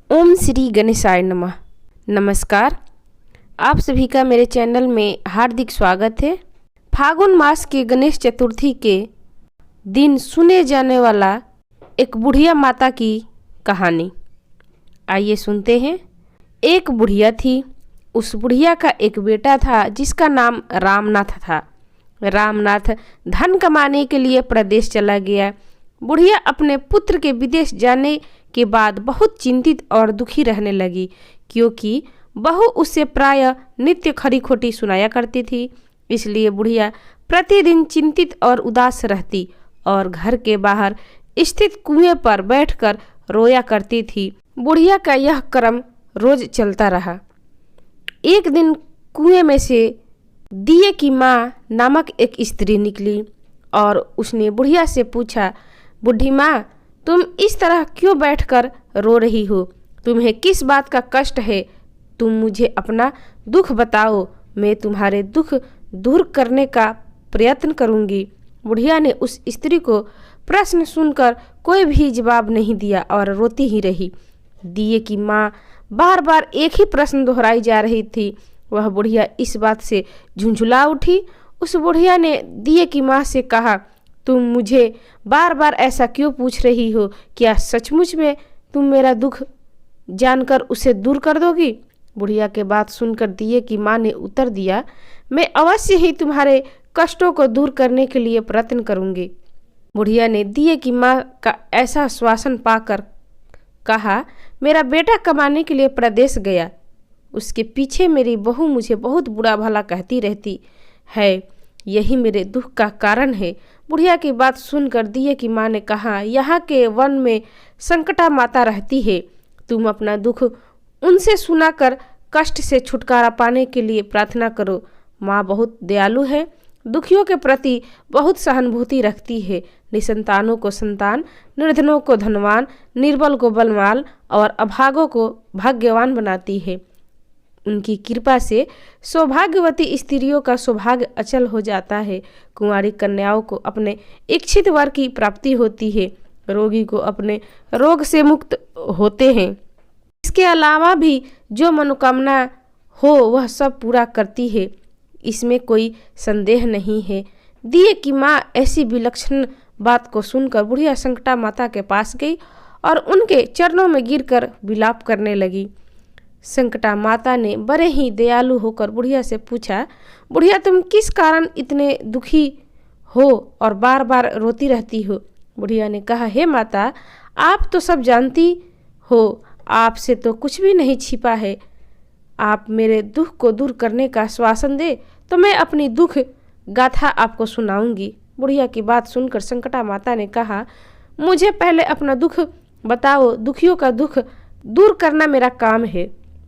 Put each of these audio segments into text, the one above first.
ओम श्री गणेशाय नमः। नमस्कार, आप सभी का मेरे चैनल में हार्दिक स्वागत है। फागुन मास के गणेश चतुर्थी के दिन सुने जाने वाला एक बुढ़िया माता की कहानी, आइए सुनते हैं। एक बुढ़िया थी। उस बुढ़िया का एक बेटा था जिसका नाम रामनाथ था। रामनाथ धन कमाने के लिए प्रदेश चला गया। बुढ़िया अपने पुत्र के विदेश जाने के बाद बहुत चिंतित और दुखी रहने लगी, क्योंकि बहू उससे प्रायः नित्य खरी खोटी सुनाया करती थी। इसलिए बुढ़िया प्रतिदिन चिंतित और उदास रहती और घर के बाहर स्थित कुएं पर बैठकर रोया करती थी। बुढ़िया का यह क्रम रोज चलता रहा। एक दिन कुएं में से दिए की माँ नामक एक स्त्री निकली और उसने बुढ़िया से पूछा, बुढ़ी माँ, तुम इस तरह क्यों बैठकर रो रही हो? तुम्हें किस बात का कष्ट है? तुम मुझे अपना दुख बताओ, मैं तुम्हारे दुख दूर करने का प्रयत्न करूंगी। बुढ़िया ने उस स्त्री को प्रश्न सुनकर कोई भी जवाब नहीं दिया और रोती ही रही। दिए की माँ बार बार एक ही प्रश्न दोहराई जा रही थी। वह बुढ़िया इस बात से झुंझुला उठी। उस बुढ़िया ने दिए की माँ से कहा, तुम मुझे बार बार ऐसा क्यों पूछ रही हो? क्या सचमुच में तुम मेरा दुख जानकर उसे दूर कर दोगी? बुढ़िया के बात सुनकर दिए की माँ ने उत्तर दिया, मैं अवश्य ही तुम्हारे कष्टों को दूर करने के लिए प्रयत्न करूंगी। बुढ़िया ने दिए की माँ का ऐसा आश्वासन पाकर कहा, मेरा बेटा कमाने के लिए प्रदेश गया। उसके पीछे मेरी बहू मुझे बहुत बुरा भला कहती रहती है, यही मेरे दुख का कारण है। बुढ़िया की बात सुनकर दिए की माँ ने कहा, यहाँ के वन में संकटा माता रहती है। तुम अपना दुख उनसे सुनाकर कष्ट से छुटकारा पाने के लिए प्रार्थना करो। माँ बहुत दयालु है, दुखियों के प्रति बहुत सहानुभूति रखती है। निसंतानों को संतान, निर्धनों को धनवान, निर्बल को बलवान और अभागों को भाग्यवान बनाती है। उनकी कृपा से सौभाग्यवती स्त्रियों का सौभाग्य अचल हो जाता है। कुंवारी कन्याओं को अपने इच्छित वर की प्राप्ति होती है। रोगी को अपने रोग से मुक्त होते हैं। इसके अलावा भी जो मनोकामना हो वह सब पूरा करती है, इसमें कोई संदेह नहीं है। दिए की माँ ऐसी विलक्षण बात को सुनकर बुढ़िया संकटा माता के पास गई और उनके चरणों में गिरकर विलाप करने लगी। संकटा माता ने बड़े ही दयालु होकर बुढ़िया से पूछा, बुढ़िया, तुम किस कारण इतने दुखी हो और बार बार रोती रहती हो? बुढ़िया ने कहा, हे माता, आप तो सब जानती हो, आपसे तो कुछ भी नहीं छिपा है। आप मेरे दुख को दूर करने का आश्वासन दे तो मैं अपनी दुख गाथा आपको सुनाऊंगी। बुढ़िया की बात सुनकर संकटा माता ने कहा, मुझे पहले अपना दुख बताओ, दुखियों का दुख दूर करना मेरा काम है।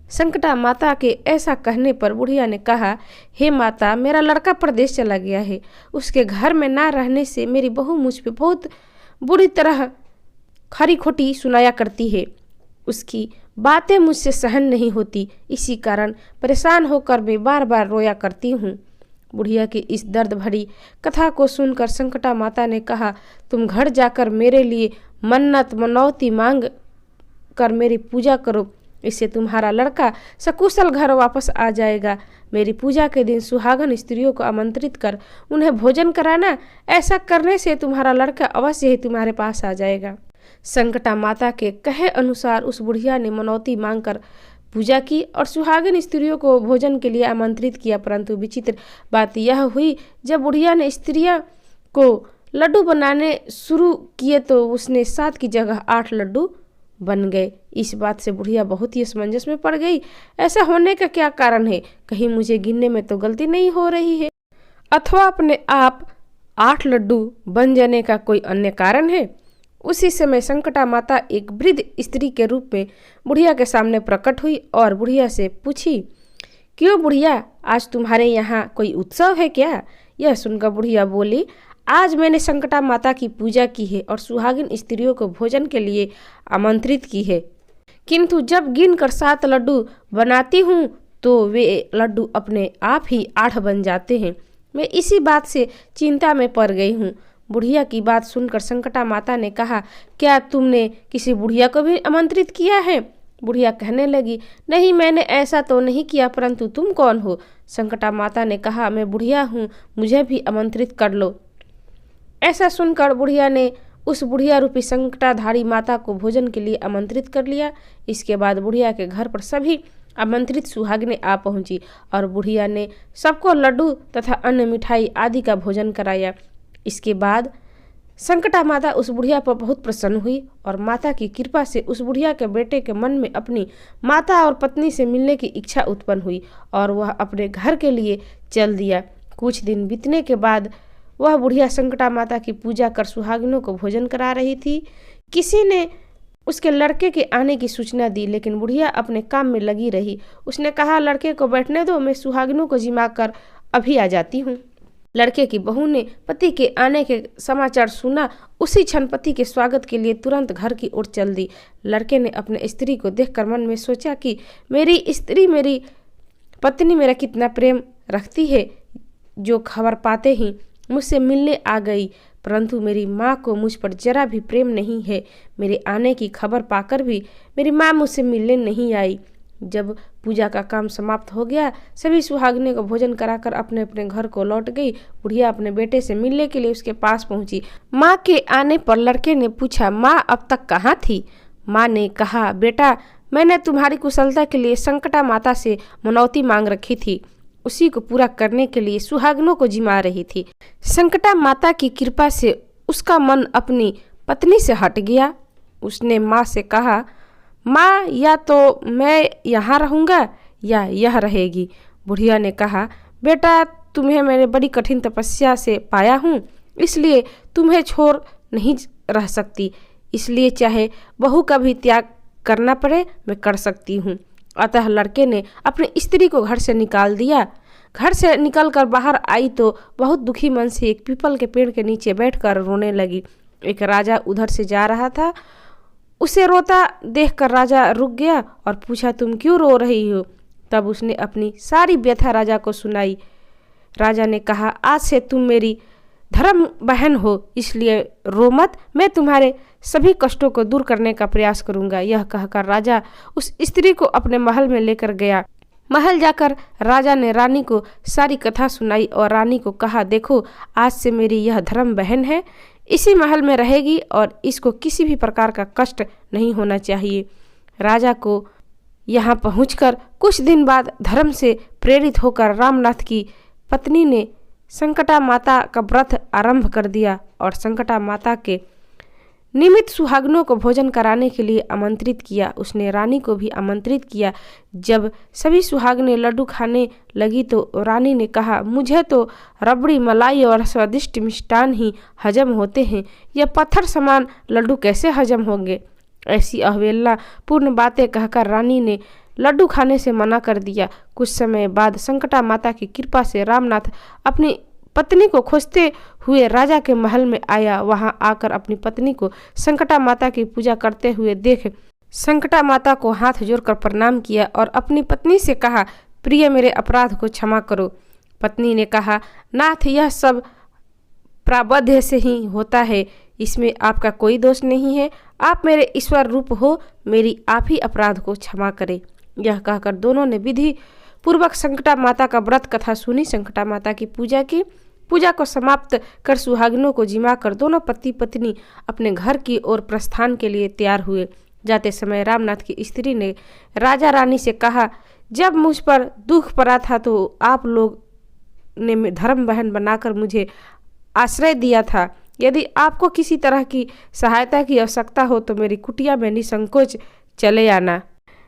संकटा माता के ऐसा कहने पर बुढ़िया ने कहा, हे माता, मेरा लड़का प्रदेश चला गया है। उसके घर में ना रहने से मेरी बहू मुझ पे बहुत बुरी तरह खरी खोटी सुनाया करती है। उसकी बातें मुझसे सहन नहीं होती, इसी कारण परेशान होकर मैं बार बार रोया करती हूँ। बुढ़िया की इस दर्द भरी कथा को सुनकर संकटा माता ने कहा, तुम घर जाकर मेरे लिए मन्नत मनौती मांग कर मेरी पूजा करो, इससे तुम्हारा लड़का सकुशल घर वापस आ जाएगा। मेरी पूजा के दिन सुहागन स्त्रियों को आमंत्रित कर उन्हें भोजन कराना। ऐसा करने से तुम्हारा लड़का अवश्य ही तुम्हारे पास आ जाएगा। संकटा माता के कहे अनुसार उस बुढ़िया ने मनौती मांगकर पूजा की और सुहागन स्त्रियों को भोजन के लिए आमंत्रित किया। परंतु विचित्र बात यह हुई, जब बुढ़िया ने स्त्रियों को लड्डू बनाने शुरू किए तो उसने 7 की जगह 8 लड्डू बन गए। इस बात से बुढ़िया बहुत ही असमंजस में पड़ गई। ऐसा होने का क्या कारण है? कहीं मुझे गिनने में तो गलती नहीं हो रही है, अथवा अपने आप 8 लड्डू बन जाने का कोई अन्य कारण है? उसी समय संकटा माता एक वृद्ध स्त्री के रूप में बुढ़िया के सामने प्रकट हुई और बुढ़िया से पूछी, क्यों बुढ़िया, आज तुम्हारे यहाँ कोई उत्सव है क्या? यह सुनकर बुढ़िया बोली, आज मैंने संकटा माता की पूजा की है और सुहागिन स्त्रियों को भोजन के लिए आमंत्रित की है, किंतु जब गिनकर 7 लड्डू बनाती हूँ तो वे लड्डू अपने आप ही 8 बन जाते हैं। मैं इसी बात से चिंता में पड़ गई हूँ। बुढ़िया की बात सुनकर संकटा माता ने कहा, क्या तुमने किसी बुढ़िया को भी आमंत्रित किया है? बुढ़िया कहने लगी, नहीं मैंने ऐसा तो नहीं किया, परंतु तुम कौन हो? संकटा माता ने कहा, मैं बुढ़िया हूँ, मुझे भी आमंत्रित कर लो। ऐसा सुनकर बुढ़िया ने उस बुढ़िया रूपी संकटाधारी माता को भोजन के लिए आमंत्रित कर लिया। इसके बाद बुढ़िया के घर पर सभी आमंत्रित सुहागिनें आ पहुंची और बुढ़िया ने सबको लड्डू तथा अन्य मिठाई आदि का भोजन कराया। इसके बाद संकटा माता उस बुढ़िया पर बहुत प्रसन्न हुई और माता की कृपा से उस बुढ़िया के बेटे के मन में अपनी माता और पत्नी से मिलने की इच्छा उत्पन्न हुई और वह अपने घर के लिए चल दिया। कुछ दिन बीतने के बाद वह बुढ़िया संकटा माता की पूजा कर सुहागिनों को भोजन करा रही थी। किसी ने उसके लड़के के आने की सूचना दी, लेकिन बुढ़िया अपने काम में लगी रही। उसने कहा, लड़के को बैठने दो, मैं सुहागिनों को जिमा कर अभी आ जाती हूँ। लड़के की बहू ने पति के आने के समाचार सुना। उसी क्षण पति के स्वागत के लिए तुरंत घर की ओर चल दी। लड़के ने अपने स्त्री को देखकर मन में सोचा कि मेरी स्त्री, मेरी पत्नी मेरा कितना प्रेम रखती है, जो खबर पाते ही मुझसे मिलने आ गई, परंतु मेरी माँ को मुझ पर जरा भी प्रेम नहीं है। मेरे आने की खबर पाकर भी मेरी माँ मुझसे मिलने नहीं आई। जब पूजा का काम समाप्त हो गया, सभी सुहागिनें को भोजन कराकर अपने अपने घर को लौट गई। बुढ़िया अपने बेटे से मिलने के लिए उसके पास पहुंची। माँ के आने पर लड़के ने पूछा, माँ अब तक कहाँ थी? माँ ने कहा, बेटा मैंने तुम्हारी कुशलता के लिए संकटा माता से मनौती मांग रखी थी, उसी को पूरा करने के लिए सुहागिनों को जिमा रही थी। संकटा माता की कृपा से उसका मन अपनी पत्नी से हट गया। उसने माँ से कहा, माँ या तो मैं यहाँ रहूँगा या यह रहेगी। बुढ़िया ने कहा, बेटा तुम्हें मैंने बड़ी कठिन तपस्या से पाया हूँ, इसलिए तुम्हें छोड़ नहीं रह सकती, इसलिए चाहे बहू का भी त्याग करना पड़े मैं कर सकती हूँ। अतः लड़के ने अपनी स्त्री को घर से निकाल दिया। घर से निकलकर बाहर आई तो बहुत दुखी मन से एक पीपल के पेड़ के नीचे बैठकर रोने लगी। एक राजा उधर से जा रहा था। उसे रोता देखकर राजा रुक गया और पूछा, तुम क्यों रो रही हो? तब उसने अपनी सारी व्यथा राजा को सुनाई। राजा ने कहा, आज से तुम मेरी धर्म बहन हो, इसलिए रो मत, मैं तुम्हारे सभी कष्टों को दूर करने का प्रयास करूंगा। यह कहकर राजा उस स्त्री को अपने महल में लेकर गया। महल जाकर राजा ने रानी को सारी कथा सुनाई और रानी को कहा, देखो आज से मेरी यह धर्म बहन है, इसी महल में रहेगी और इसको किसी भी प्रकार का कष्ट नहीं होना चाहिए। राजा को यहाँ पहुंचकर कुछ दिन बाद धर्म से प्रेरित होकर रामनाथ की पत्नी ने संकटा माता का व्रत आरंभ कर दिया और संकटा माता के निमित्त सुहागिनों को भोजन कराने के लिए आमंत्रित किया। उसने रानी को भी आमंत्रित किया। जब सभी सुहागिनें लड्डू खाने लगी तो रानी ने कहा, मुझे तो रबड़ी, मलाई और स्वादिष्ट मिष्टान ही हजम होते हैं, यह पत्थर समान लड्डू कैसे हजम होंगे? ऐसी अवहेलना पूर्ण बातें कहकर रानी ने लड्डू खाने से मना कर दिया। कुछ समय बाद संकटा माता की कृपा से रामनाथ अपनी पत्नी को खोजते हुए राजा के महल में आया। वहां आकर अपनी पत्नी को संकटा माता की पूजा करते हुए देख संकटा माता को हाथ जोड़कर प्रणाम किया और अपनी पत्नी से कहा, प्रिय मेरे अपराध को क्षमा करो। पत्नी ने कहा, नाथ यह सब प्रारब्ध से ही होता है, इसमें आपका कोई दोष नहीं है, आप मेरे ईश्वर रूप हो, मेरी आप ही अपराध को क्षमा करें। यह कहकर दोनों ने विधि पूर्वक संकटा माता का व्रत कथा सुनी, संकटा माता की पूजा की। पूजा को समाप्त कर सुहागिनों को जिमा कर दोनों पति पत्नी अपने घर की ओर प्रस्थान के लिए तैयार हुए। जाते समय रामनाथ की स्त्री ने राजा रानी से कहा, जब मुझ पर दुख पड़ा था तो आप लोग ने धर्म बहन बनाकर मुझे आश्रय दिया था। यदि आपको किसी तरह की सहायता की आवश्यकता हो तो मेरी कुटिया में निसंकोच चले आना।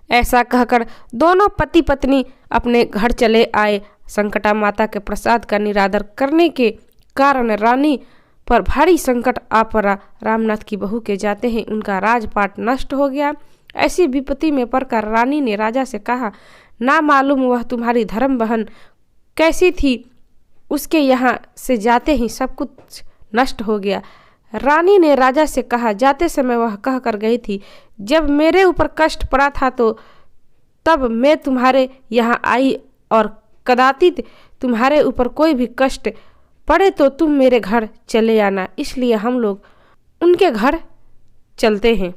ऐसा कहकर दोनों पति पत्नी अपने घर चले आए। संकटा माता के प्रसाद का निरादर करने के कारण रानी पर भारी संकट आ पड़ा। रामनाथ की बहू के जाते ही उनका राजपाट नष्ट हो गया। ऐसी विपत्ति में पड़कर रानी ने राजा से कहा, ना मालूम वह तुम्हारी धर्म बहन कैसी थी, उसके यहाँ से जाते ही सब कुछ नष्ट हो गया। रानी ने राजा से कहा, जाते समय वह कह कर गई थी, जब मेरे ऊपर कष्ट पड़ा था तो तब मैं तुम्हारे यहाँ आई और कदाचित तुम्हारे ऊपर कोई भी कष्ट पड़े तो तुम मेरे घर चले आना। इसलिए हम लोग उनके घर चलते हैं।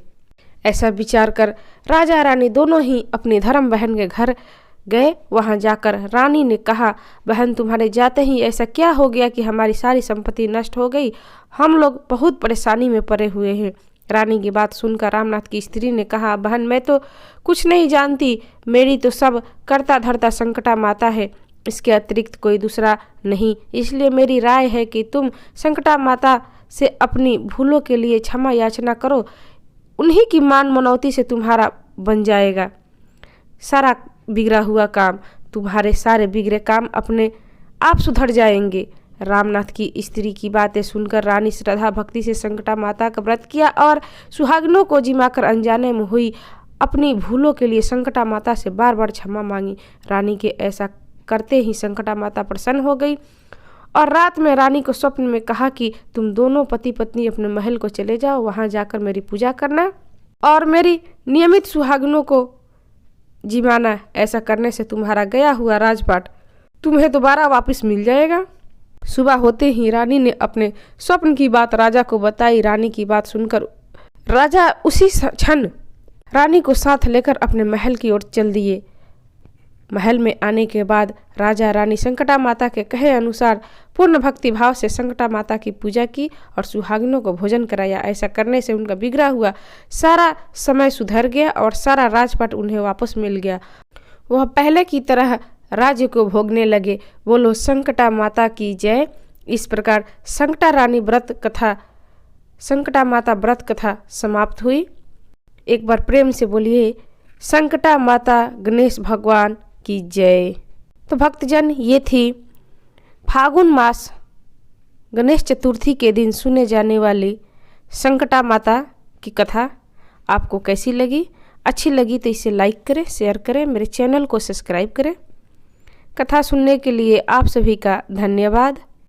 ऐसा विचार कर राजा रानी दोनों ही अपनी धर्म बहन के घर गए। वहां जाकर रानी ने कहा, बहन तुम्हारे जाते ही ऐसा क्या हो गया कि हमारी सारी संपत्ति नष्ट हो गई? हम लोग बहुत परेशानी में पड़े हुए हैं। रानी की बात सुनकर रामनाथ की स्त्री ने कहा, बहन मैं तो कुछ नहीं जानती, मेरी तो सब करता धरता संकटा माता है, इसके अतिरिक्त कोई दूसरा नहीं। इसलिए मेरी राय है कि तुम संकटा माता से अपनी भूलों के लिए क्षमा याचना करो, उन्हीं की मान मनौती से तुम्हारा बन जाएगा सारा बिगड़ा हुआ काम, तुम्हारे सारे बिगड़े काम अपने आप सुधर जाएंगे। रामनाथ की स्त्री की बातें सुनकर रानी श्रद्धा भक्ति से संकटा माता का व्रत किया और सुहागिनों को जिमाकर अनजाने में हुई अपनी भूलों के लिए संकटा माता से बार बार क्षमा मांगी। रानी के ऐसा करते ही संकटा माता प्रसन्न हो गई और रात में रानी को स्वप्न में कहा कि तुम दोनों पति पत्नी अपने महल को चले जाओ, वहां जाकर मेरी पूजा करना और मेरी नियमित सुहागिनों को जिमाना। ऐसा करने से तुम्हारा गया हुआ राजपाट तुम्हें दोबारा वापस मिल जाएगा। सुबह होते ही रानी ने अपने स्वप्न की बात राजा को बताई। रानी की बात सुनकर राजा उसी क्षण रानी को साथ लेकर अपने महल की ओर चल दिए। महल में आने के बाद राजा रानी संकटा माता के कहे अनुसार पूर्ण भक्ति भाव से संकटा माता की पूजा की और सुहागिनों को भोजन कराया। ऐसा करने से उनका बिगड़ा हुआ सारा समय सुधर गया और सारा राजपाट उन्हें वापस मिल गया। वह पहले की तरह राज्य को भोगने लगे। बोलो संकटा माता की जय। इस प्रकार संकटा माता व्रत कथा समाप्त हुई। एक बार प्रेम से बोलिए संकटा माता गणेश भगवान की जय। तो भक्तजन, ये थी फागुन मास गणेश चतुर्थी के दिन सुने जाने वाली संकटा माता की कथा। आपको कैसी लगी? अच्छी लगी तो इसे लाइक करें, शेयर करें, मेरे चैनल को सब्सक्राइब करें। कथा सुनने के लिए आप सभी का धन्यवाद।